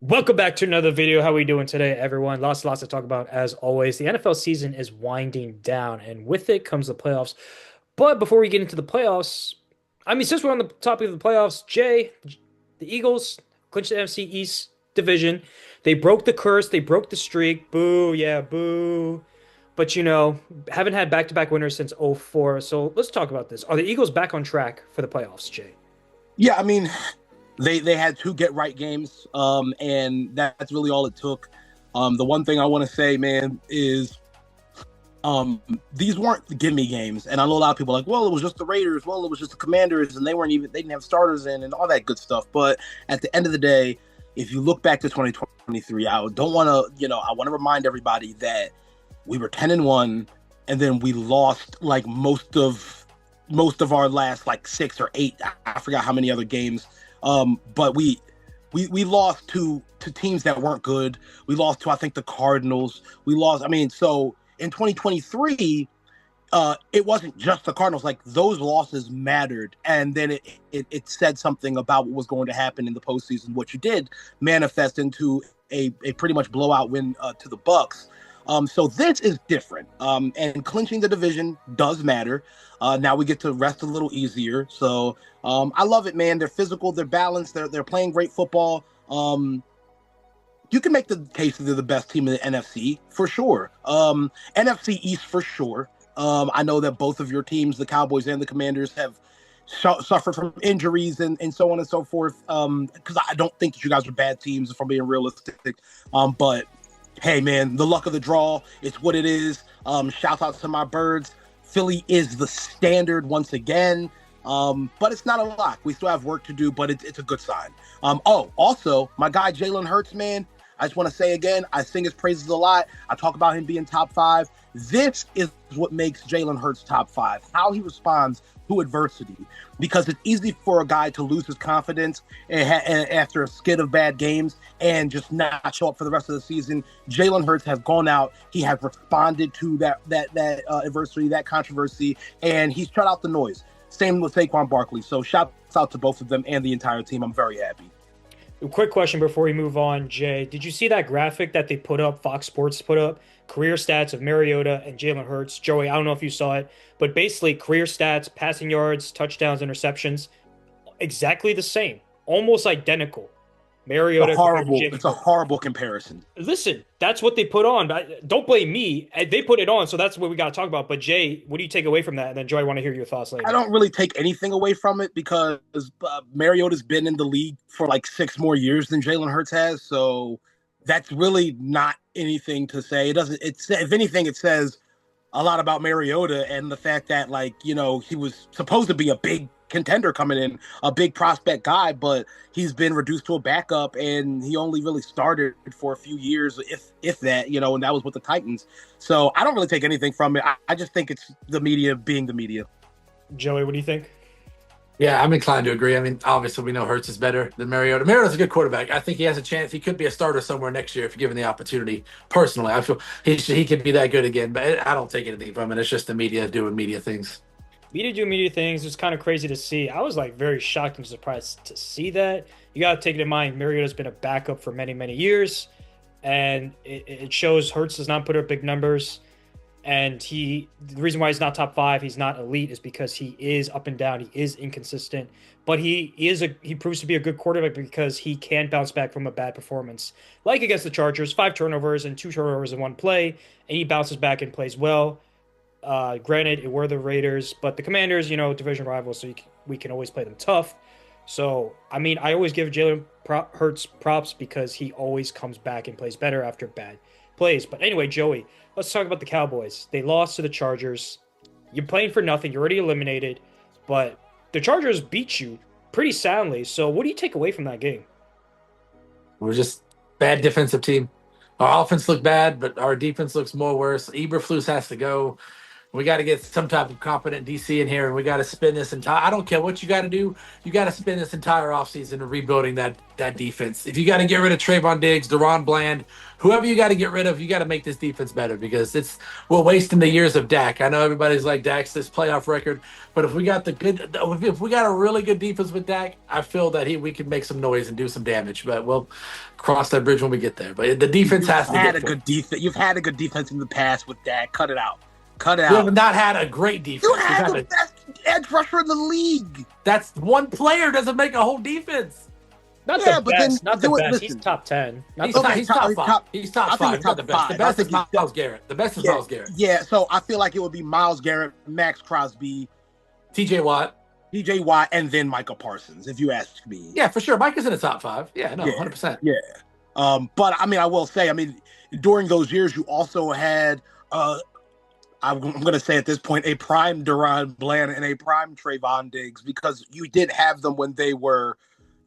Welcome back to another video. How are we doing today, everyone? Lots to talk about as always. The NFL season is winding down, and with it comes the playoffs. But before we get into the playoffs, since we're on the topic of the playoffs, Jay, the Eagles clinched the NFC East division. They broke the curse. They broke the streak. Boo, yeah, boo. But haven't had back-to-back winners since '04. So let's talk about this. Are the Eagles back on track for the playoffs, Jay? Yeah, they had two get right games, and that's really all it took. The one thing I want to say, man, is these weren't the gimme games, and I know a lot of people are like, well, it was just the Raiders, well, it was just the Commanders, and they didn't have starters in, and all that good stuff. But at the end of the day, if you look back to 2023, I don't want to, I want to remind everybody that we were 10-1, and then we lost like most of our last like 6 or 8. I forgot how many other games. But we lost to teams that weren't good. We lost to, I think, the Cardinals. We lost. So in 2023, it wasn't just the Cardinals. Like, those losses mattered, and then it said something about what was going to happen in the postseason. What you did manifest into a pretty much blowout win to the Bucks. So this is different. And clinching the division does matter. Now we get to rest a little easier. So I love it, man. They're physical, they're balanced, they're playing great football. You can make the case that they're the best team in the NFC for sure. NFC East for sure. I know that both of your teams, the Cowboys and the Commanders, have suffered from injuries and so on and so forth. Because I don't think that you guys are bad teams, if I'm being realistic. But hey, man, the luck of the draw, it's what it is. Shout out to my birds. Philly is the standard once again, but it's not a lock. We still have work to do, but it's a good sign. Also, my guy Jalen Hurts, man, I just want to say again, I sing his praises a lot. I talk about him being top 5. This is what makes Jalen Hurts top 5, how he responds to adversity, because it's easy for a guy to lose his confidence after a skid of bad games and just not show up for the rest of the season. Jalen Hurts has gone out. He has responded to that adversity, that controversy, and he's shut out the noise. Same with Saquon Barkley. So shouts out to both of them and the entire team. I'm very happy. A quick question before we move on, Jay. Did you see that graphic that they put up, Fox Sports put up? Career stats of Mariota and Jalen Hurts. Joey, I don't know if you saw it, but basically career stats, passing yards, touchdowns, interceptions, exactly the same, almost identical. Mariota compared to Jalen It's a Hurts. horrible comparison. Listen, that's what they put on. Don't blame me. They put it on, so that's what we got to talk about. But Jay, what do you take away from that? And then Joey, I want to hear your thoughts I later. don't really take anything away from it because Mariota's been in the league for like 6 more years than Jalen Hurts has. So that's really not anything to say. It doesn't. It's, if anything, it says a lot about Mariota and the fact that, like, he was supposed to be a big contender coming in, a big prospect guy, but he's been reduced to a backup, and he only really started for a few years, if that, and that was with the Titans. So I don't really take anything from it. I just think it's the media being the media. Joey, what do you think? Yeah, I'm inclined to agree. Obviously, we know Hurts is better than Mariota. Mariota's a good quarterback. I think he has a chance. He could be a starter somewhere next year if given the opportunity. Personally, I feel he could be that good again, but I don't take anything from it. It's just the media doing media things. Media do media things. It's kind of crazy to see. I was like very shocked and surprised to see that. You got to take it in mind, Mariota's been a backup for many years, and it shows Hurts does not put up big numbers. And the reason why he's not top 5, he's not elite, is because he is up and down. He is inconsistent, but he proves to be a good quarterback because he can bounce back from a bad performance, like against the Chargers, 5 turnovers and 2 turnovers in one play, and he bounces back and plays well. Granted, it were the Raiders, but the Commanders, division rivals, so we can always play them tough. So, I always give Jalen Hurts props because he always comes back and plays better after bad plays. But anyway, Joey, let's talk about the Cowboys. They lost to the Chargers. You're playing for nothing. You're already eliminated, but the Chargers beat you pretty soundly. So, what do you take away from that game? We're just bad defensive team. Our offense looked bad, but our defense looks more worse. Eberflus has to go. We got to get some type of competent DC in here, and we got to spend this entire. I don't care what you got to do. You got to spend this entire offseason rebuilding that defense. If you got to get rid of Trayvon Diggs, Deron Bland, whoever you got to get rid of, you got to make this defense better because we're wasting the years of Dak. I know everybody's like Dak's this playoff record, but if we got if we got a really good defense with Dak, I feel that we can make some noise and do some damage. But we'll cross that bridge when we get there. But the defense has to get a good defense. You've had a good defense in the past with Dak. Cut it out. Cut it out. We have not had a great defense. You had the best edge rusher in the league. That's one player doesn't make a whole defense. Not the best. Not the best. He's top 10. He's top 5. He's top 5. Not the best. The best is Myles Garrett. The best is Myles Garrett. Yeah, so I feel like it would be Myles Garrett, Max Crosby, TJ Watt, and then Micah Parsons, if you ask me. Yeah, for sure. Mike is in the top 5. Yeah, no, 100%. Yeah. But I mean, I will say, during those years, you also had I'm going to say at this point, a prime Deron Bland and a prime Trayvon Diggs, because you did have them when they were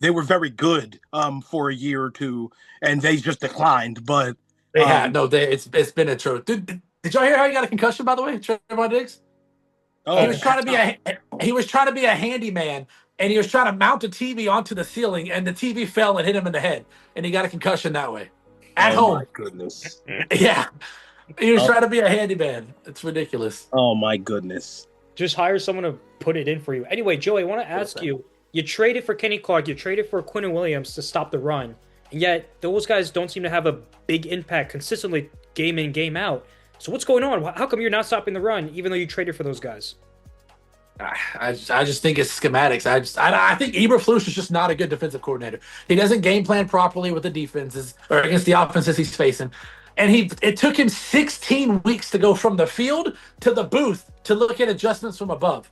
very good for a year or two, and they just declined. But they had it's been a true. Did y'all hear how he got a concussion? By the way, Trayvon Diggs. Oh, he was trying to be a handyman, and he was trying to mount a TV onto the ceiling, and the TV fell and hit him in the head, and he got a concussion that way at home. My goodness. Yeah. He was trying to be a handyman. It's ridiculous. Oh, my goodness. Just hire someone to put it in for you. Anyway, Joey, I want to ask you traded for Kenny Clark, you traded for Quinton Williams to stop the run, and yet those guys don't seem to have a big impact consistently game in, game out. So what's going on? How come you're not stopping the run, even though you traded for those guys? I just think it's schematics. I think Eberflus is just not a good defensive coordinator. He doesn't game plan properly with the defenses or against the offenses he's facing. And it took him 16 weeks to go from the field to the booth to look at adjustments from above.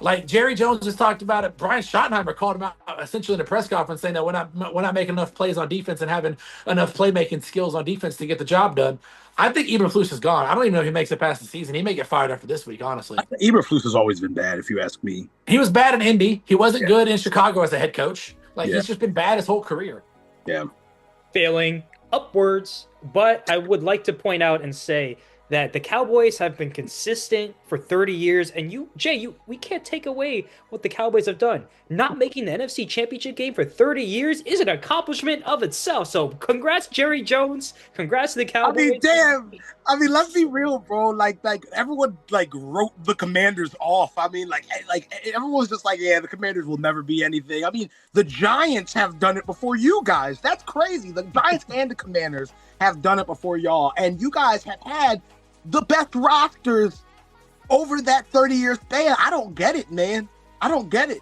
Like Jerry Jones just talked about it. Brian Schottenheimer called him out essentially in a press conference saying that we're not making enough plays on defense and having enough playmaking skills on defense to get the job done. I think Eberflus is gone. I don't even know if he makes it past the season. He may get fired after this week, honestly. Eberflus has always been bad, if you ask me. He was bad in Indy. He wasn't good in Chicago as a head coach. He's just been bad his whole career. Yeah. Failing upwards. But I would like to point out and say that the Cowboys have been consistent for 30 years. And we can't take away what the Cowboys have done. Not making the NFC Championship game for 30 years is an accomplishment of itself. So congrats, Jerry Jones. Congrats to the Cowboys. Let's be real, bro. Like everyone wrote the Commanders off. Everyone's just like, yeah, the Commanders will never be anything. The Giants have done it before you guys. That's crazy. The Giants and the Commanders have done it before y'all. And you guys have had the best rosters over that 30-year span. I don't get it, man. I don't get it.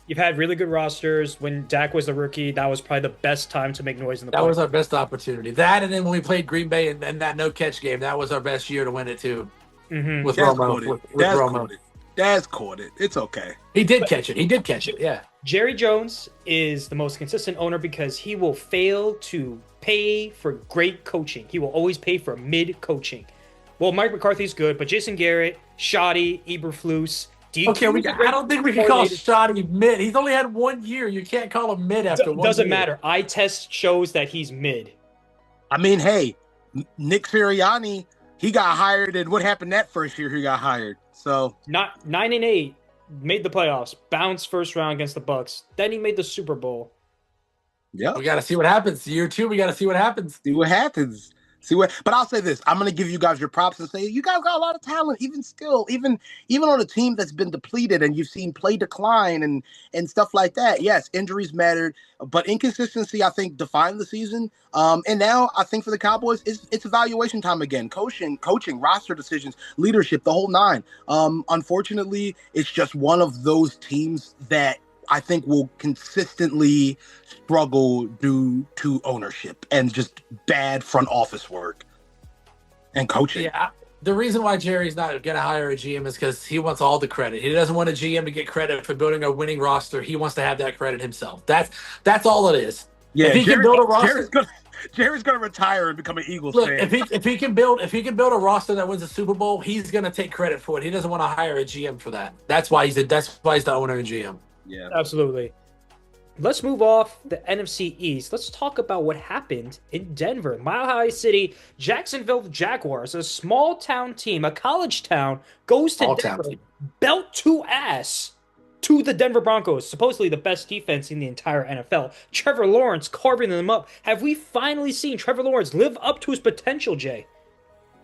You've had really good rosters. When Dak was the rookie, that was probably the best time to make noise in the playoffs. That was our best opportunity. That, and then when we played Green Bay and that no-catch game, that was our best year to win it, too. Mm-hmm. With Romo. Dad's caught it. It's okay. He did catch it, yeah. Jerry Jones is the most consistent owner because he will fail to pay for great coaching. He will always pay for mid coaching. Well, Mike McCarthy's good, but Jason Garrett, Shoddy, Eberflus, okay, I don't think we can call Shoddy mid. He's only had 1 year. You can't call him mid after 1 year. Doesn't matter. Eye test shows that he's mid. Hey, Nick Sirianni, he got hired, and what happened that first year he got hired? So not 9-8, made the playoffs, bounced first round against the Bucks. Then he made the Super Bowl. Yeah, we got to see what happens. Year 2, we got to see what happens. But I'll say this: I'm going to give you guys your props and say you guys got a lot of talent. Even on a team that's been depleted and you've seen play decline and stuff like that. Yes, injuries mattered, but inconsistency I think defined the season. And now I think for the Cowboys, it's evaluation time again. Coaching, roster decisions, leadership, the whole nine. Unfortunately, it's just one of those teams that I think will consistently struggle due to ownership and just bad front office work and coaching. Yeah, the reason why Jerry's not going to hire a GM is because he wants all the credit. He doesn't want a GM to get credit for building a winning roster. He wants to have that credit himself. That's all it is. Yeah, if he can build a roster. Jerry's gonna retire and become an Eagles fan. If he can build a roster that wins a Super Bowl, he's gonna take credit for it. He doesn't want to hire a GM for that. That's why he's the owner and GM. Yeah, absolutely. Let's move off the NFC East. Let's talk about what happened in Denver. Mile High City, Jacksonville Jaguars, a small town team, a college town, goes to All town Denver, team. belt to ass to the Denver Broncos, supposedly the best defense in the entire NFL. Trevor Lawrence carving them up. Have we finally seen Trevor Lawrence live up to his potential, Jay?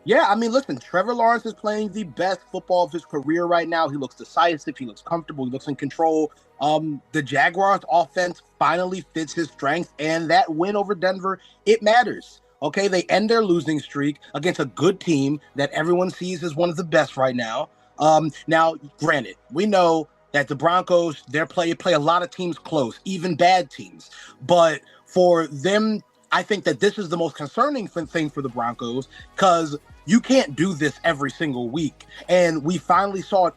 Yeah, I mean, listen, Trevor Lawrence is playing the best football of his career right now. He looks decisive, he looks comfortable, he looks in control. The Jaguars offense finally fits his strength, and that win over Denver, it matters. Okay, they end their losing streak against a good team that everyone sees as one of the best right now. Now, granted, we know that the Broncos, play a lot of teams close, even bad teams. But for them, I think that this is the most concerning thing for the Broncos because you can't do this every single week. And we finally saw it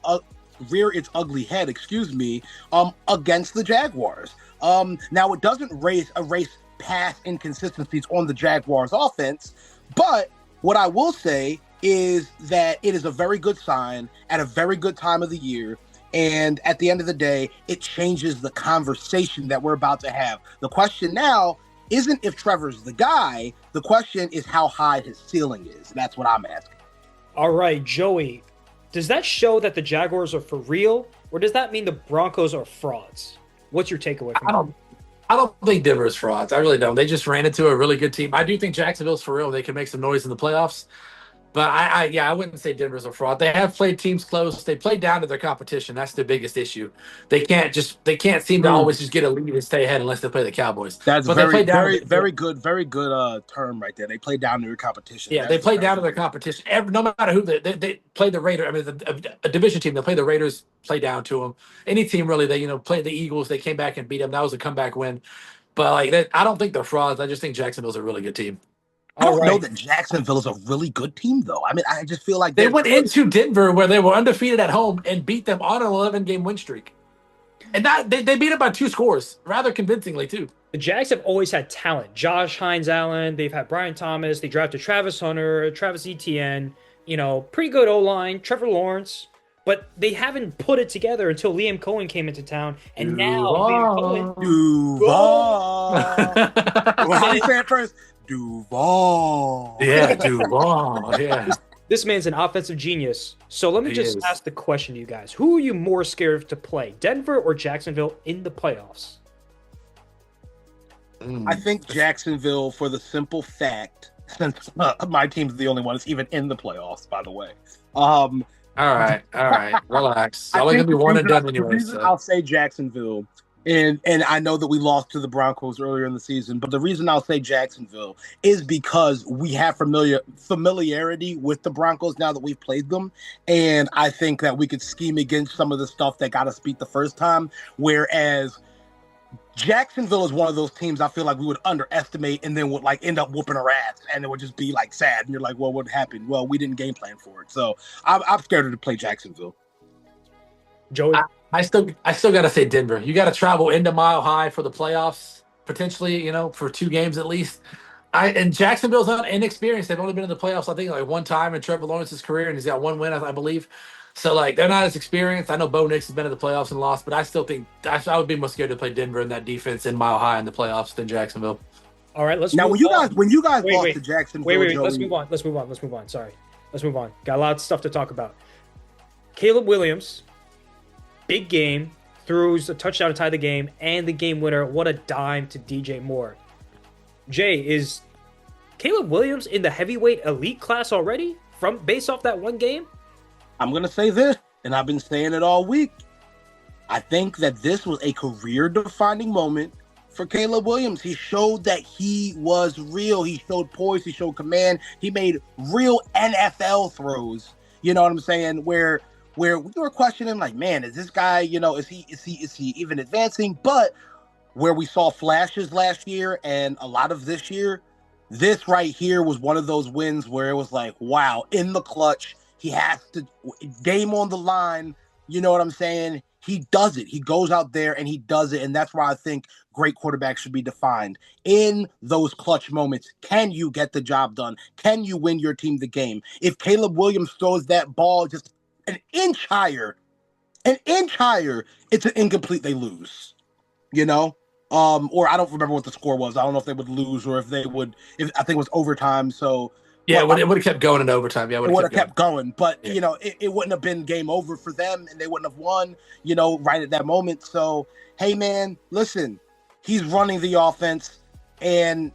rear its ugly head, against the Jaguars. Now it doesn't erase past inconsistencies on the Jaguars offense, but what I will say is that it is a very good sign at a very good time of the year. And at the end of the day, it changes the conversation that we're about to have. The question now isn't if Trevor's the guy. The question is how high his ceiling is. That's what I'm asking. All right, Joey, does that show that the Jaguars are for real, or does that mean the Broncos are frauds? What's your takeaway from I that? don't I don't think Denver's frauds. I really don't. They just ran into a really good team. I do think Jacksonville's for real. They can make some noise in the playoffs. But I wouldn't say Denver's a fraud. They have played teams close. They play down to their competition. That's the biggest issue. They can't seem to always just get a lead and stay ahead unless they play the Cowboys. That's But they very, play down very, to very good, term right there. They play down to your competition. they play down to their competition. No matter who they play the Raiders. I mean, a division team. They play the Raiders. Play down to them. Any team really. They play the Eagles. They came back and beat them. That was a comeback win. But I don't think they're frauds. I just think Jacksonville's a really good team. I All don't know right. that Jacksonville is a really good team, though. I mean, I just feel like They they're went good. into Denver where they were undefeated at home and beat them on an 11-game win streak. And they beat them by 2 scores, rather convincingly, too. The Jags have always had talent. Josh Hines Allen, they've had Brian Thomas, they drafted Travis Hunter, Travis Etienne, pretty good O line, Trevor Lawrence, but they haven't put it together until Liam Cohen came into town. And now Liam Cohen. Duval. Well, how do you say it first? Duval. Yeah, Duval. Yeah. This man's an offensive genius. So let me just ask the question to you guys. Who are you more scared of to play, Denver or Jacksonville in the playoffs? I think Jacksonville, for the simple fact, since my team's the only one that's even in the playoffs, by the way. All right. Relax. Y'all are going to be one and done anyway. So. I'll say Jacksonville. And I know that we lost to the Broncos earlier in the season, but the reason I'll say Jacksonville is because we have familiarity with the Broncos now that we've played them. And I think that we could scheme against some of the stuff that got us beat the first time. Whereas Jacksonville is one of those teams I feel like we would underestimate and then would end up whooping our ass. And it would just be sad. And you're like, well, what happened? Well, we didn't game plan for it. So I'm scared to play Jacksonville. Joey? I still got to say Denver. You got to travel into Mile High for the playoffs, potentially, for 2 games at least. And Jacksonville's inexperienced. They've only been in the playoffs, I think, one time in Trevor Lawrence's career, and he's got 1 win, I believe. So, they're not as experienced. I know Bo Nix has been in the playoffs and lost, but I still think I would be more scared to play Denver in that defense in Mile High in the playoffs than Jacksonville. All right, let's now move on. When you guys lost to Jacksonville. Wait. Let's move on. Sorry. Let's move on. Got a lot of stuff to talk about. Caleb Williams, big game, throws a touchdown to tie the game, and the game winner. What a dime to DJ Moore. Jay, is Caleb Williams in the heavyweight elite class already based off that one game? I'm going to say this, and I've been saying it all week. I think that this was a career-defining moment for Caleb Williams. He showed that he was real. He showed poise. He showed command. He made real NFL throws. You know what I'm saying? Where we were questioning, man, is this guy, is he even advancing? But where we saw flashes last year and a lot of this year, this right here was one of those wins where it was wow, in the clutch, he has to, game on the line, you know what I'm saying? He does it. He goes out there and he does it. And that's why I think great quarterbacks should be defined. In those clutch moments, can you get the job done? Can you win your team the game? If Caleb Williams throws that ball just an inch higher, it's an incomplete, they lose. Or I don't remember what the score was. I don't know if they would lose or if they would. If I think it was overtime. So, Yeah, but it would have kept going in overtime. Yeah, it it would have would have kept going. kept going. But Yeah. it wouldn't have been game over for them, and they wouldn't have won. Right at that moment. So, hey, man, listen, he's running the offense, and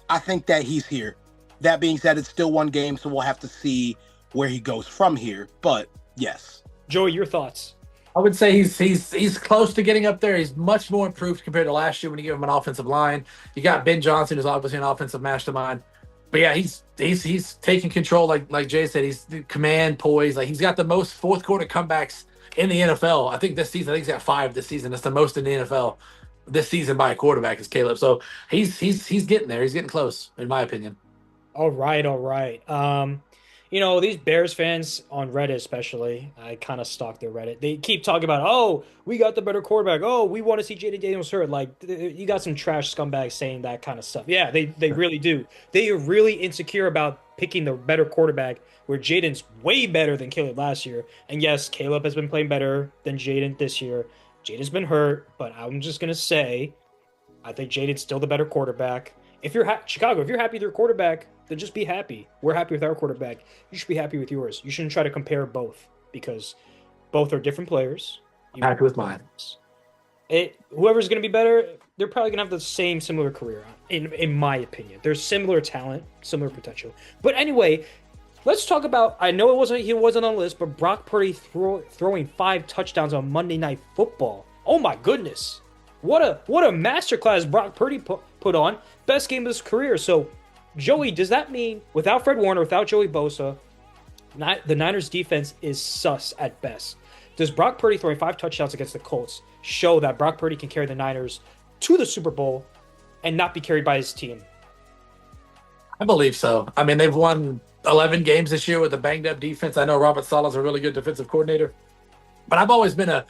I think that he's here. That being said, it's still one game, so we'll have to see where he goes from here. But yes, Joey, your thoughts? I would say he's close to getting up there. He's much more improved compared to last year when you give him an offensive line. You got Ben Johnson, who's obviously an offensive mastermind. But yeah, he's taking control, like Jay said. He's the command, poise. Like he's got the most fourth quarter comebacks in the NFL. I think this season, I think he's got 5 this season. That's the most in the NFL this season by a quarterback is Caleb. So he's getting there. He's getting close, in my opinion. All right, all right. These Bears fans on Reddit, especially, I kind of stalk their Reddit. They keep talking about, oh, we got the better quarterback. Oh, we want to see Jaden Daniels hurt. Like, you got some trash scumbags saying that kind of stuff. Yeah, they really do. They are really insecure about picking the better quarterback, where Jaden's way better than Caleb last year. And yes, Caleb has been playing better than Jaden this year. Jaden's been hurt, but I'm just gonna say, I think Jaden's still the better quarterback. If you're Chicago, if you're happy with your quarterback, then just be happy. We're happy with our quarterback. You should be happy with yours. You shouldn't try to compare both because both are different players. Happy with mine. Whoever's going to be better, they're probably going to have the same similar career. In my opinion, there's similar talent, similar potential. But anyway, let's talk about. I know he wasn't on the list, but Brock Purdy throwing 5 touchdowns on Monday Night Football. Oh my goodness! What a masterclass Brock Purdy put on. Best game of his career. So, Joey, does that mean without Fred Warner, without Joey Bosa, the Niners defense is sus at best? Does Brock Purdy throwing 5 touchdowns against the Colts show that Brock Purdy can carry the Niners to the Super Bowl and not be carried by his team? I believe so. I mean, they've won 11 games this year with a banged up defense. I know Robert Sala's a really good defensive coordinator, but I've always been a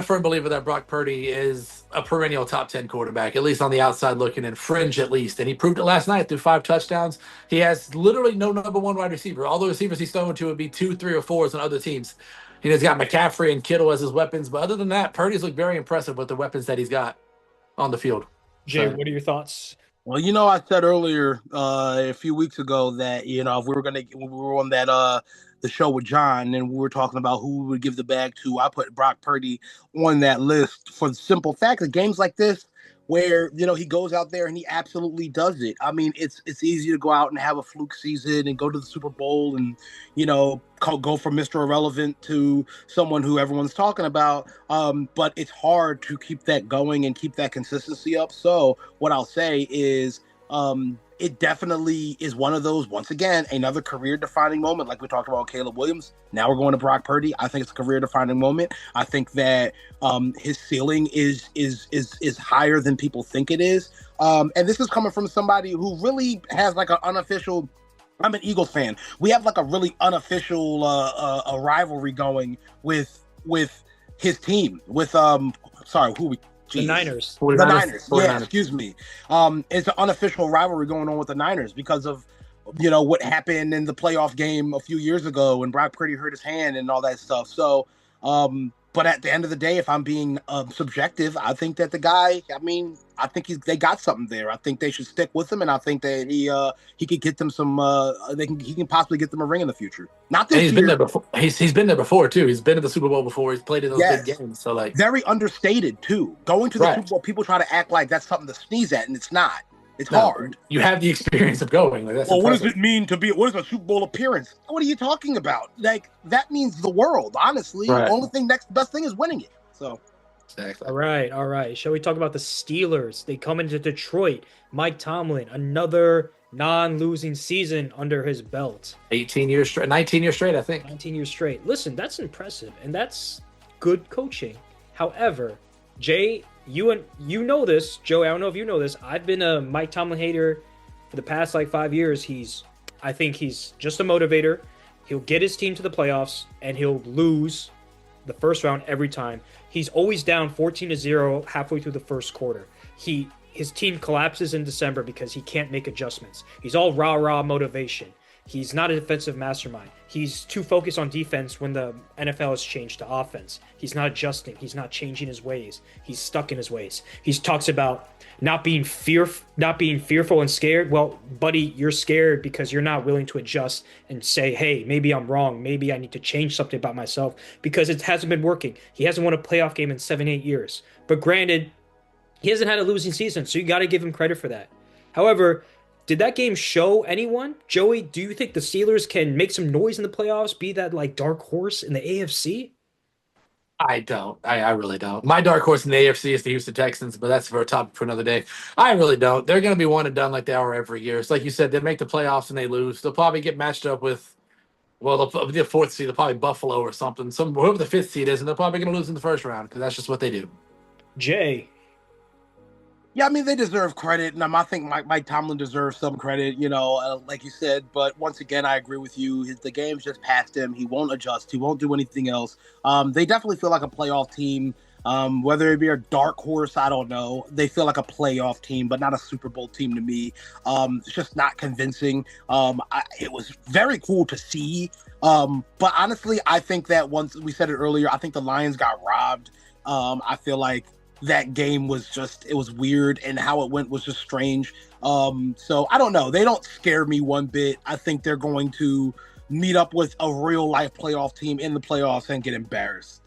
firm believer that Brock Purdy is a perennial top 10 quarterback, at least on the outside looking in, fringe at least. And he proved it last night through 5 touchdowns. He has literally no number 1 wide receiver. All the receivers he's throwing to would be 2, 3, or 4s on other teams. He's got McCaffrey and Kittle as his weapons. But other than that, Purdy's looked very impressive with the weapons that he's got on the field. Jay, what are your thoughts? Well, I said earlier a few weeks ago that if we were on that the show with John and we were talking about who we would give the bag to, I put Brock Purdy on that list for the simple fact that games like this where he goes out there and he absolutely does it. I mean, it's easy to go out and have a fluke season and go to the Super Bowl and go from Mr. Irrelevant to someone who everyone's talking about. But it's hard to keep that going and keep that consistency up. So what I'll say is it definitely is one of those, once again, another career-defining moment, like we talked about Caleb Williams. Now we're going to Brock Purdy. I think it's a career-defining moment. I think that his ceiling is higher than people think it is. And this is coming from somebody who really has like an unofficial. I'm an Eagles fan. We have like a really unofficial a rivalry going with his team. With who we. Jeez. The Niners. The Niners. Yeah, excuse me. It's an unofficial rivalry going on with the Niners because of, what happened in the playoff game a few years ago when Brock Purdy hurt his hand and all that stuff. So, but at the end of the day, if I'm being subjective, I think that the guy, I think they got something there. I think they should stick with him, and I think that he could get them some. He can possibly get them a ring in the future. Not this year. Been there before. He's been there before too. He's been to the Super Bowl before. He's played in those big games. So very understated too. Going to the Super Bowl, people try to act like that's something to sneeze at, and it's not. It's hard. You have the experience of going. That's what does it mean to be? What is a Super Bowl appearance? What are you talking about? Like that means the world. Honestly, the only thing best thing is winning it. So. Exactly. All right. Shall we talk about the Steelers? They come into Detroit. Mike Tomlin, another non-losing season under his belt. 19 years straight, I think. 19 years straight. Listen, that's impressive, and that's good coaching. However, Jay, you know this. Joey, I don't know if you know this. I've been a Mike Tomlin hater for the past 5 years. I think he's just a motivator. He'll get his team to the playoffs, and he'll lose the first round every time. He's always down 14-0 halfway through the first quarter. His team collapses in December because he can't make adjustments. He's all rah-rah motivation. He's not a defensive mastermind. He's too focused on defense when the NFL has changed to offense. He's not adjusting. He's not changing his ways. He's stuck in his ways. He talks about not being fearful and scared. Well, buddy, you're scared because you're not willing to adjust and say, "Hey, maybe I'm wrong. Maybe I need to change something about myself because it hasn't been working." He hasn't won a playoff game in 7, 8 years. But granted, he hasn't had a losing season, so you got to give him credit for that. However, did that game show anyone? Joey, do you think the Steelers can make some noise in the playoffs, be that like dark horse in the AFC? I don't. I really don't. My dark horse in the AFC is the Houston Texans, but that's for a topic for another day. I really don't. They're going to be one and done like they are every year. It's like you said, they make the playoffs and they lose. They'll probably get matched up with, well, the fourth seed, they'll probably Buffalo or something. Whoever the fifth seed is, and they're probably going to lose in the first round because that's just what they do. Jay. Yeah, I mean, they deserve credit, and I think Mike Tomlin deserves some credit, like you said. But once again, I agree with you. The game's just past him. He won't adjust. He won't do anything else. They definitely feel like a playoff team. Whether it be a dark horse, I don't know. They feel like a playoff team, but not a Super Bowl team to me. It's just not convincing. It was very cool to see. But honestly, I think that once we said it earlier, I think the Lions got robbed. I feel like that game was it was weird, and how it went was just strange. So I don't know. They don't scare me one bit. I think they're going to meet up with a real life playoff team in the playoffs and get embarrassed.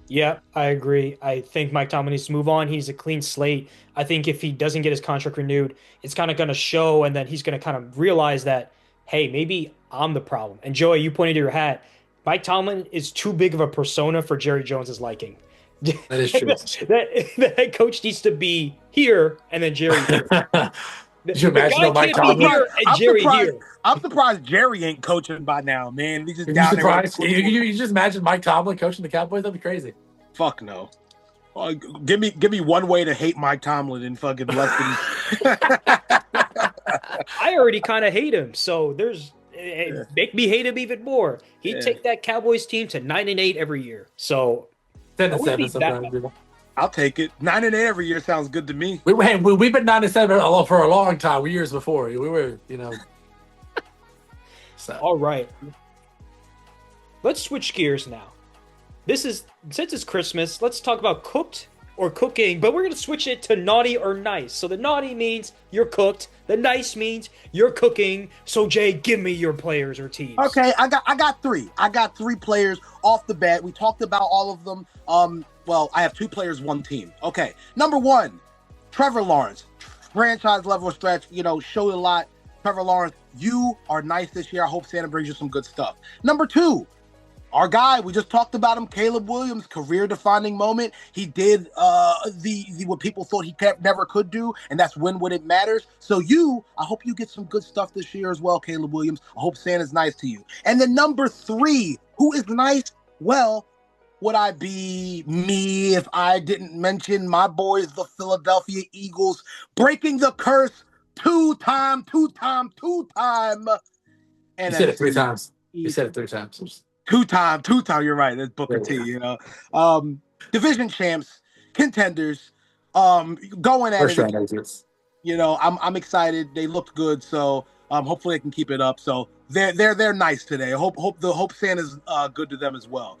Yeah, I agree. I think Mike Tomlin needs to move on. He's a clean slate. I think if he doesn't get his contract renewed, it's kind of going to show, and then he's going to kind of realize that, hey, maybe I'm the problem. And Joey, you pointed to your hat. Mike Tomlin is too big of a persona for Jerry Jones's liking. That is true. The head coach needs to be here, and then Jerry here. Could you imagine Mike Tomlin? Here and Jerry here. I'm surprised Jerry ain't coaching by now, man. He's just Are you down surprised? there. You just imagine Mike Tomlin coaching the Cowboys? That'd be crazy. Fuck no. Give me one way to hate Mike Tomlin in fucking less than. I already kind of hate him, so make me hate him even more. He'd take that Cowboys team to 9-8 every year. So 10-7 sometimes. I'll take it. 9-8 every year sounds good to me. We've been 9-7 for a long time. Years before we were, So. All right, let's switch gears now. Since it's Christmas, let's talk about cooked or cooking, but we're gonna switch it to naughty or nice. So the naughty means you're cooked. The nice means you're cooking. So Jay, give me your players or teams. Okay, I got three. I got three players off the bat. We talked about all of them. Well, I have two players, one team. Okay, number one, Trevor Lawrence, franchise level stretch. Showed a lot. Trevor Lawrence, you are nice this year. I hope Santa brings you some good stuff. Number two, our guy, we just talked about him, Caleb Williams, career-defining moment. He did the what people thought he never could do, and that's win when it matters. So I hope you get some good stuff this year as well, Caleb Williams. I hope Santa's nice to you. And then number three, who is nice? Well, would I be me if I didn't mention my boys, the Philadelphia Eagles, breaking the curse two-time. And you said it three times. You said it three times. Two-time. You're right. That's Booker T. Division champs, contenders, going at it. I'm excited. They looked good, so hopefully they can keep it up. So they're nice today. I hope Santa's good to them as well.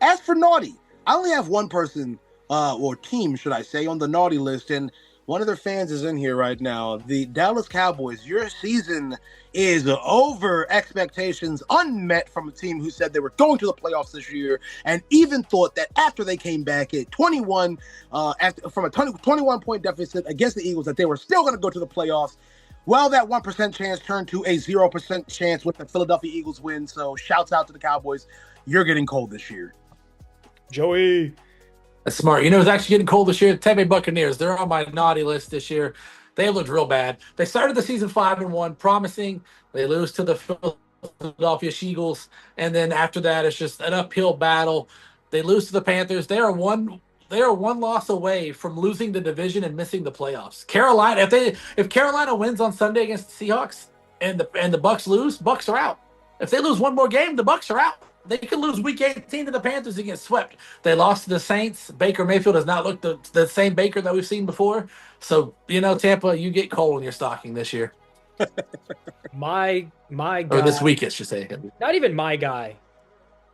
As for naughty, I only have one person or team, should I say, on the naughty list, and one of their fans is in here right now. The Dallas Cowboys. Your season is over. Expectations unmet from a team who said they were going to the playoffs this year, and even thought that after they came back at 21, from a 21-point deficit against the Eagles, that they were still going to go to the playoffs. Well, that 1% chance turned to a 0% chance with the Philadelphia Eagles win. So shouts out to the Cowboys. You're getting cold this year. Joey. That's smart. It's actually getting cold this year. The Tampa Bay Buccaneers, they're on my naughty list this year. They looked real bad. They started the season 5-1, promising. They lose to the Philadelphia Eagles, and then after that, it's just an uphill battle. They lose to the Panthers. They are one loss away from losing the division and missing the playoffs. Carolina, if Carolina wins on Sunday against the Seahawks and the Bucs lose, Bucs are out. If they lose one more game, the Bucs are out. They could lose Week 18 to the Panthers and get swept. They lost to the Saints. Baker Mayfield does not look the same Baker that we've seen before. So, Tampa, you get coal in your stocking this year. My Or guy, this week, I should say. not even my guy,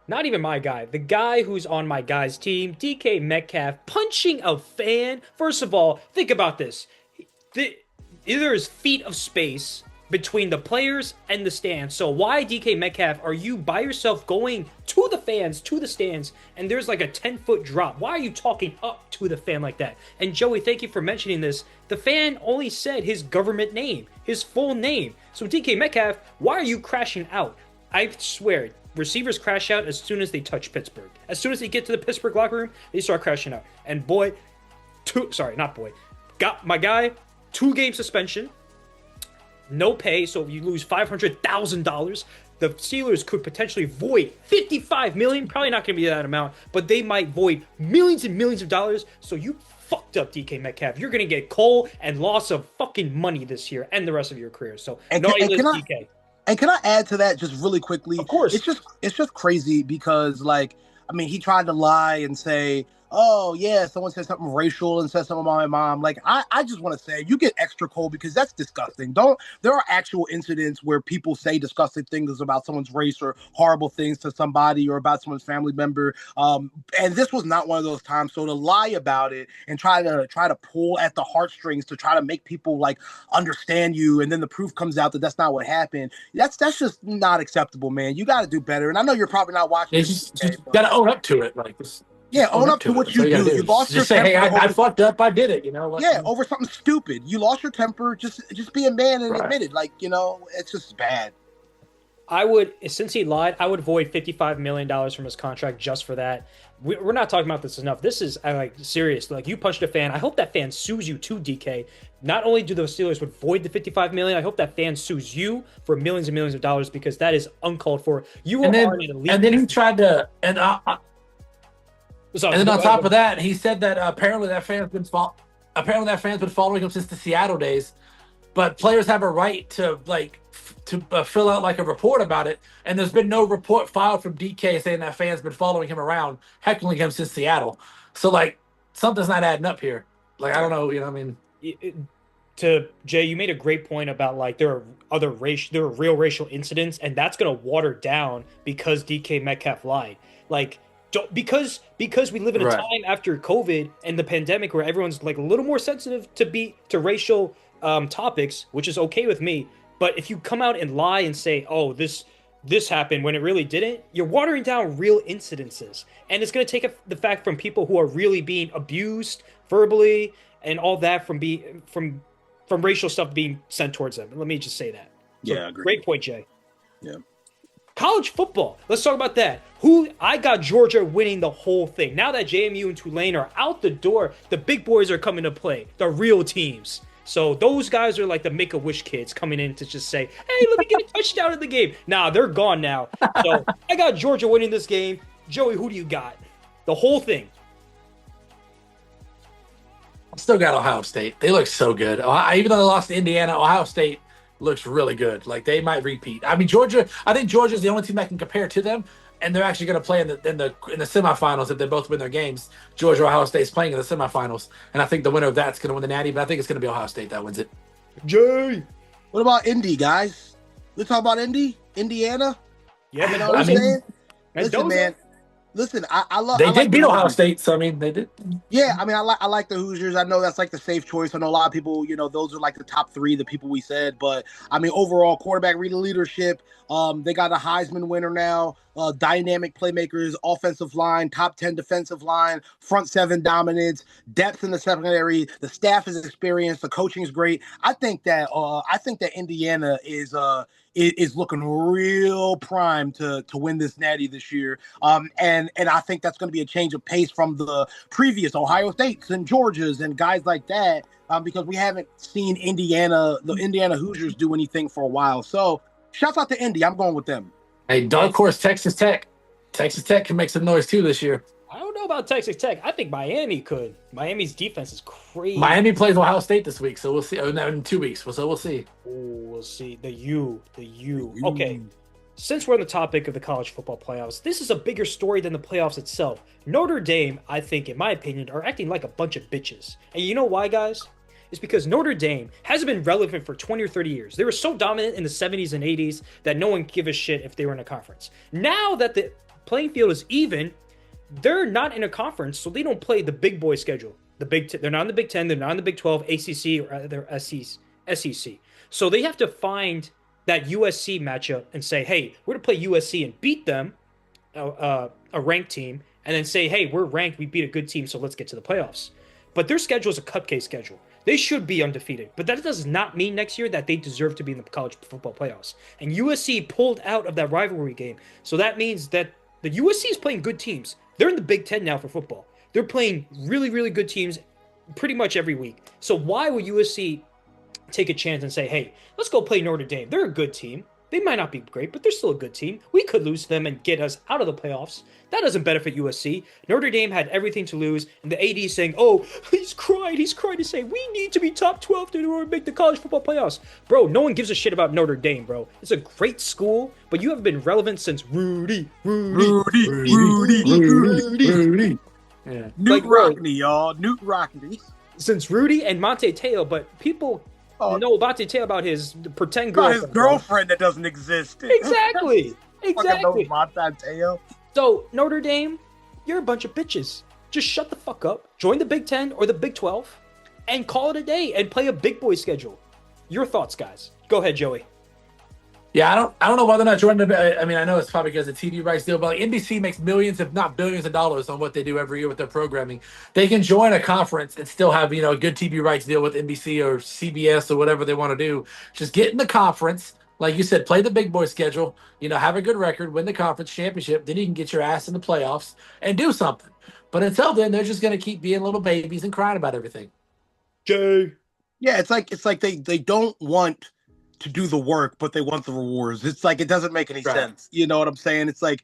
not even my guy, the guy who's on my guy's team, DK Metcalf, punching a fan. First of all, think about this. The, there is feet of space between the players and the stands. So why, DK Metcalf, are you by yourself going to the fans, to the stands, and there's like a 10-foot drop? Why are you talking up to the fan like that? And Joey, thank you for mentioning this. The fan only said his government name, his full name. So DK Metcalf, why are you crashing out? I swear, receivers crash out as soon as they touch Pittsburgh. As soon as they get to the Pittsburgh locker room, they start crashing out. And boy, got my guy, 2-game suspension, no pay, so if you lose $500,000, the Steelers could potentially void $55 million. Probably not going to be that amount, but they might void millions and millions of dollars. So you fucked up, DK Metcalf. You're going to get coal and loss of fucking money this year and the rest of your career. So DK. And can I add to that just really quickly? Of course. It's just crazy because, like, I mean, he tried to lie and say, oh, yeah, someone said something racial and said something about my mom. Like, I just want to say, you get extra cold because that's disgusting. There are actual incidents where people say disgusting things about someone's race or horrible things to somebody or about someone's family member. And this was not one of those times. So to lie about it and try to pull at the heartstrings to try to make people like understand you, and then the proof comes out that that's not what happened. That's just not acceptable, man. You got to do better. And I know you're probably not watching. You just got to own up to it, like this. Yeah, own up to what you do. You lost your temper. Say, hey, I fucked up. I did it. You know. Yeah, over something stupid. You lost your temper. Just be a man and admit it. Like, it's just bad. I would, since he lied, I would void $55 million from his contract just for that. We're not talking about this enough. This is like serious. Like, you punched a fan. I hope that fan sues you too, DK. Not only do the Steelers would void the $55 million, I hope that fan sues you for millions and millions of dollars because that is uncalled for. You are an elite. And then he tried to and then on top of that, he said that apparently that fan's been following him since the Seattle days. But players have a right to fill out like a report about it, and there's been no report filed from DK saying that fans been following him around, heckling him since Seattle. So like something's not adding up here. Like I don't know, you know what I mean? To Jay, you made a great point about like there are real racial incidents, and that's gonna water down because DK Metcalf lied. Like. Because we live in a time after COVID and the pandemic where everyone's like a little more sensitive to racial topics, which is okay with me. But if you come out and lie and say, "Oh, this happened," when it really didn't, you're watering down real incidences, and it's going to take the fact from people who are really being abused verbally and all that from racial stuff being sent towards them. Let me just say that. So, yeah, I agree. Great point, Jay. Yeah. College football. Let's talk about that. I got Georgia winning the whole thing. Now that JMU and Tulane are out the door, the big boys are coming to play. The real teams. So those guys are like the Make-A-Wish kids coming in to just say, hey, let me get a touchdown in the game. Nah, they're gone now. So I got Georgia winning this game. Joey, who do you got? The whole thing. Still got Ohio State. They look so good. Even though they lost to Indiana, Ohio State looks really good. Like they might repeat. I mean, Georgia. I think Georgia's the only team that can compare to them, and they're actually going to play in the semifinals if they both win their games. Georgia, Ohio State's playing in the semifinals, and I think the winner of that's going to win the Natty. But I think it's going to be Ohio State that wins it. Jay, what about Indy, guys? Let's talk about Indiana. Yeah, you know what I'm saying? Listen, man. Listen, I love. They did beat Ohio State, so I mean, they did. Yeah, I mean, I like the Hoosiers. I know that's like the safe choice. I know a lot of people, those are like the top three, the people we said. But I mean, overall, quarterback leadership. They got a Heisman winner now. Dynamic playmakers, offensive line, top 10 defensive line, front seven dominance, depth in the secondary. The staff is experienced. The coaching is great. I think that Indiana is looking real prime to win this Natty this year. And I think that's going to be a change of pace from the previous Ohio States and Georgias and guys like that, because we haven't seen the Indiana Hoosiers do anything for a while. So shouts out to Indy. I'm going with them. Hey, dark horse, Texas Tech. Texas Tech can make some noise too this year. I don't know about Texas Tech. I think Miami could. Miami's defense is crazy. Miami plays Ohio State this week, so we'll see. Oh, no, in 2 weeks, so we'll see. Oh, we'll see. The U. Okay. Since we're on the topic of the college football playoffs, this is a bigger story than the playoffs itself. Notre Dame, I think, in my opinion, are acting like a bunch of bitches. And you know why, guys? is because Notre Dame hasn't been relevant for 20 or 30 years. They were so dominant in the 70s and 80s that no one gave a shit if they were in a conference. Now that the playing field is even, they're not in a conference, so they don't play the big boy schedule. They're not in the Big 10, they're not in the Big 12, ACC, or they're SEC. So they have to find that USC matchup and say, hey, we're going to play USC and beat them, a ranked team, and then say, hey, we're ranked, we beat a good team, so let's get to the playoffs. But their schedule is a cupcake schedule. They should be undefeated, but that does not mean next year that they deserve to be in the college football playoffs. And USC pulled out of that rivalry game, so that means that the USC is playing good teams. They're in the Big Ten now for football. They're playing really, really good teams pretty much every week. So why would USC take a chance and say, hey, let's go play Notre Dame? They're a good team. They might not be great, but they're still a good team. We could lose to them and get us out of the playoffs. That doesn't benefit USC. Notre Dame had everything to lose, and the AD is saying, oh, he's crying to say, we need to be top 12 to make the college football playoffs. Bro, no one gives a shit about Notre Dame, bro. It's a great school, but you have been relevant since Rudy. Yeah. Newt Rockney, y'all. Newt Rockney. Since Rudy and Monte Teo, but people know Monte Teo about his pretend girlfriend. About his girlfriend that doesn't exist. Exactly. Monte Teo. So, Notre Dame, you're a bunch of bitches. Just shut the fuck up, join the Big 10 or the Big 12, and call it a day and play a big boy schedule. Your thoughts, guys. Go ahead, Joey. Yeah, I don't know why they're not joining. I mean, I know it's probably because of TV rights deal, but like NBC makes millions, if not billions, of dollars on what they do every year with their programming. They can join a conference and still have a good TV rights deal with NBC or CBS or whatever they want to do. Just get in the conference, like you said, play the big boy schedule. Have a good record, win the conference championship. Then you can get your ass in the playoffs and do something. But until then, they're just going to keep being little babies and crying about everything. Jay. Yeah, it's like they don't want to do the work, but they want the rewards. It's like it doesn't make any sense. You know what I'm saying? It's like,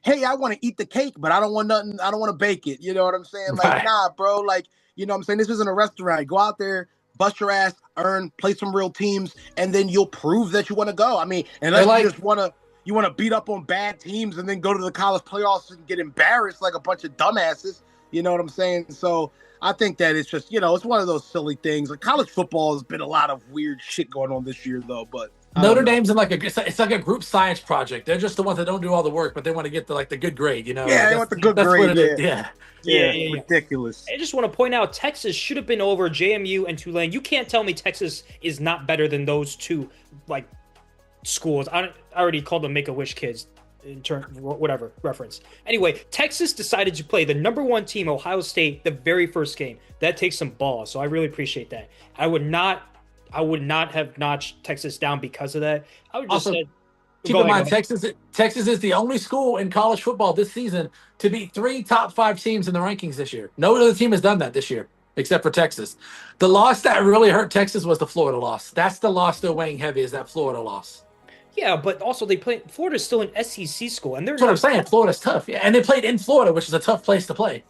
hey, I want to eat the cake, but I don't want nothing. I don't want to bake it. You know what I'm saying? Like, nah, bro. Like, you know what I'm saying? This isn't a restaurant. Go out there, bust your ass, earn, play some real teams, and then you'll prove that you want to go. I mean, unless you just want to beat up on bad teams and then go to the college playoffs and get embarrassed like a bunch of dumbasses. You know what I'm saying? So I think that it's just, it's one of those silly things. Like college football has been a lot of weird shit going on this year, though. But Notre Dame's in it's like a group science project. They're just the ones that don't do all the work, but they want to get the good grade. Yeah, they want the good grade. Yeah. Ridiculous. I just want to point out Texas should have been over JMU and Tulane. You can't tell me Texas is not better than those two schools. I already called them Make-A-Wish kids. In turn, whatever reference. Anyway, Texas decided to play the number one team, Ohio State, the very first game. That takes some balls, so I really appreciate that. I would not have notched Texas down because of that. I would just say. Keep in mind, Texas is the only school in college football this season to beat 3 top 5 teams in the rankings this year. No other team has done that this year, except for Texas. The loss that really hurt Texas was the Florida loss. That's the loss they're weighing heavy, is that Florida loss. Yeah, but also Florida's still an SEC school, and that's what I'm saying. Florida's tough, and they played in Florida, which is a tough place to play.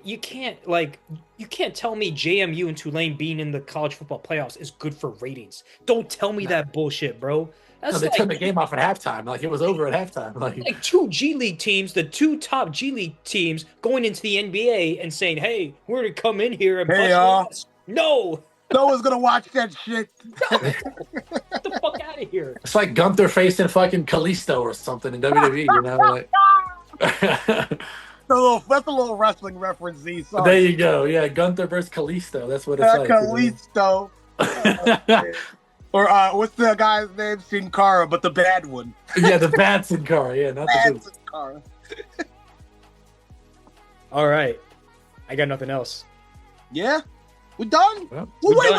You can't tell me JMU and Tulane being in the college football playoffs is good for ratings. Don't tell me that bullshit, bro. They took the game off at halftime. Like it was over at halftime. Like 2 G League teams, the 2 top G League teams, going into the NBA and saying, "Hey, we're gonna come in here and bust your ass." No. No one's gonna watch that shit. No. Get the fuck out of here. It's like Gunther facing fucking Kalisto or something in WWE, That's a little wrestling reference, Z. Sorry. There you go. Yeah, Gunther versus Kalisto. That's what it's like. Kalisto. Or what's the guy's name? Sin Cara, but the bad one. Yeah, the bad Sin Cara. Yeah, not the good. Sin Cara. All right. I got nothing else. Yeah? We're done? Well, wait.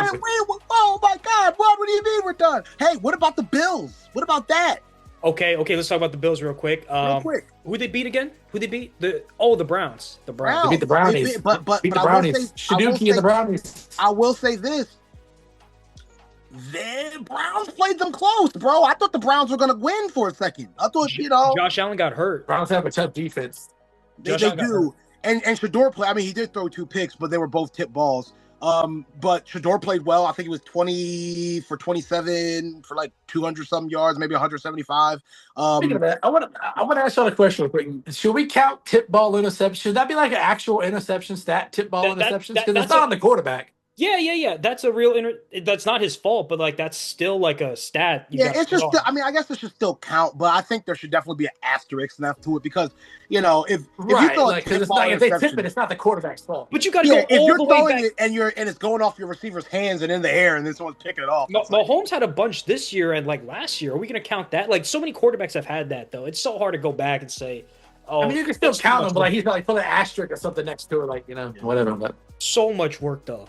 Oh, my God. What do you mean we're done? Hey, what about the Bills? What about that? Okay, let's talk about the Bills real quick. Who they beat again? Who they beat? The Browns. The Browns. They beat the Brownies. Beat the Brownies. Shaduki and the Brownies. I will say this. The Browns played them close, bro. I thought the Browns were going to win for a second. I thought, Josh Allen got hurt. Browns have a tough defense. They do. And Shador played. I mean, he did throw 2 picks, but they were both tip balls. But Shador played well. I think it was 20 for 27 for like 200-some yards, maybe 175. Speaking of that, I want to ask you a question real quick. Should we count tip ball interception? Should that be like an actual interception stat, tip ball interceptions? Because it's not on the quarterback. Yeah. That's a real. That's not his fault, but like that's still like a stat you Yeah, got to it's put just. on. I mean, I guess it should still count, but I think there should definitely be an asterisk next to it because if you Right, throw a like because tip it's ball like if they tip it, interception, it's not the quarterback's fault. But you got to yeah, go if all you're the way throwing back. it and it's going off your receiver's hands and in the air, and then someone's picking it off, it's like, Mahomes had a bunch this year and like last year. Are we going to count that? Like so many quarterbacks have had that though. It's so hard to go back and say, I oh, mean, you can still that's too count much them, but work. like he's like put an asterisk or something next to it, like whatever. But So much work though.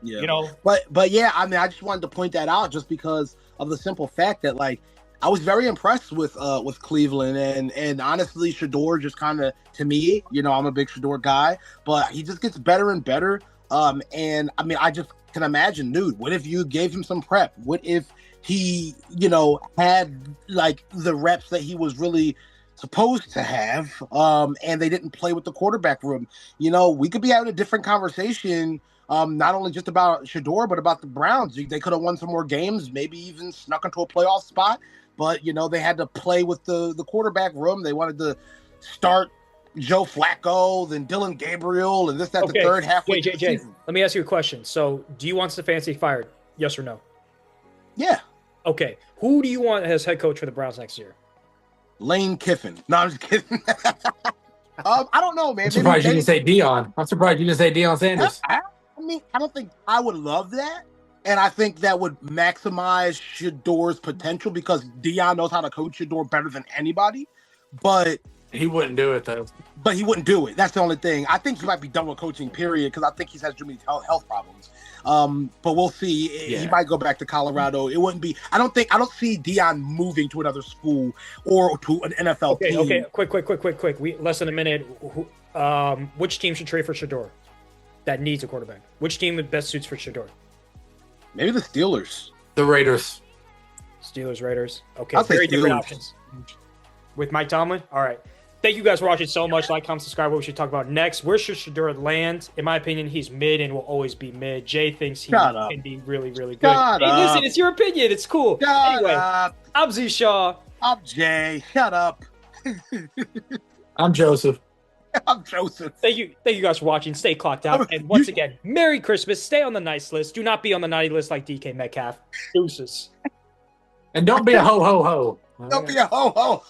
yeah. You know, But yeah, I mean, I just wanted to point that out just because of the simple fact that like I was very impressed with Cleveland and honestly Shador just kind of to me, I'm a big Shador guy, but he just gets better and better. And I mean, I just can imagine, dude, what if you gave him some prep? What if he, had like the reps that he was really supposed to have, and they didn't play with the quarterback room? We could be having a different conversation. Not only just about Shador, but about the Browns. They could have won some more games, maybe even snuck into a playoff spot. But, they had to play with the quarterback room. They wanted to start Joe Flacco, then Dylan Gabriel, and the third halfway through the season. let me ask you a question. So, do you want Stefanski fired? Yes or no? Yeah. Okay. Who do you want as head coach for the Browns next year? Lane Kiffin. No, I'm just kidding. I don't know, man. I'm surprised you didn't say Dion. I'm surprised you didn't say Deion Sanders. I mean, I don't think I would love that. And I think that would maximize Shador's potential because Dion knows how to coach Shador better than anybody. But He wouldn't do it though. he wouldn't do it. That's the only thing. I think he might be done with coaching, period, because I think he's had too many health problems. But we'll see. Yeah. He might go back to Colorado. It wouldn't be. I don't see Dion moving to another school or to an NFL team. Okay. Quick. We less than a minute. Which team should trade for Shador? That needs a quarterback. Which team best suits for Shador? Maybe the Steelers. The Raiders. Steelers, Raiders. Okay, I'll say very different Steelers. options. With Mike Tomlin? All right. Thank you guys for watching so much. Like, comment, subscribe. What we should talk about next. Where should Shador land? In my opinion, he's mid and will always be mid. Jay thinks he can be really, really good. Listen, it's your opinion. It's cool. Anyway, I'm Z Shaw. I'm Jay. Shut up. I'm Joseph. I'm Joseph. Thank you guys for watching. Stay clocked out. And once again, Merry Christmas. Stay on the nice list. Do not be on the naughty list like DK Metcalf. Deuces. And don't be a ho ho ho. Don't be a ho ho.